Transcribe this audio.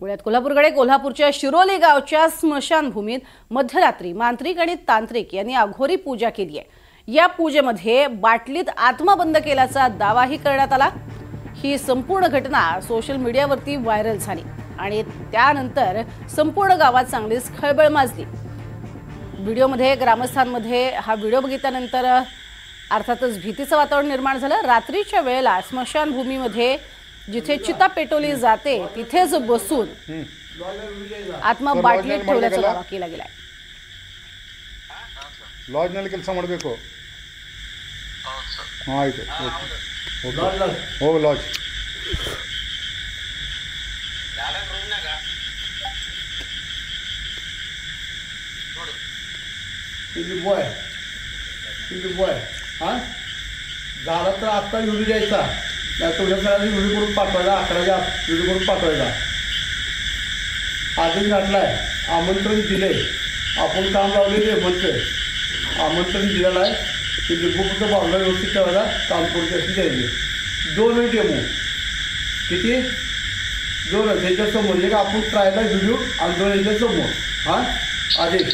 पुण्यात कोल्हापूरकडे कोल्हापूरच्या शिरोली गावच्या स्मशानभूमीत मध्यरात्री मांत्रिक आणि तांत्रिक यांनी अघोरी पूजा केली आहे। या पूजेमध्ये बाटलीत आत्मा बंद केल्याचा दावाही करण्यात आला। ही संपूर्ण घटना सोशल मीडियावरती व्हायरल झाली आणि त्यानंतर संपूर्ण गावात चांगलीच खळबळ माजली। व्हिडिओमध्ये ग्रामस्थांमध्ये हा व्हिडिओ बघितल्यानंतर अर्थातच भीतीचं वातावरण निर्माण झालं। रात्रीच्या वेळेला स्मशानभूमीमध्ये जिथे चिता पेटवली जाते तिथेच बसून आत्मा बाटलीत ठेवल्याचा दावा केला गेलाय। ಲಾಡ್ಜ್ ನಲ್ಲಿ ಕೆಲಸ ಮಾಡಬೇಕು। ಆಯ್ತು ಹೋಗು ಲಾಡ್ಜ್ किती बॉय हां झाला तर आत्ता व्हिडिओ द्यायचा, नाही तुझ्या सगळ्यांनी व्हिडिओ करून पाठवायचा, 11च्या व्हिडिओ करून पाठवायचा। आदेश घातलाय, आमंत्रण दिले, आपण काम लावलेले म्हणते आमंत्रण दिलेलं आहे की लिंबूपुरतं बांगला व्यवस्थित ठेवायला काम करून अशी द्यायची। 2 डेमो किती 2 ह्याच्यासमोर एक आपण ट्रायला व्हिडिओ आणि 2 ह्याच्यासमोर हां आदेश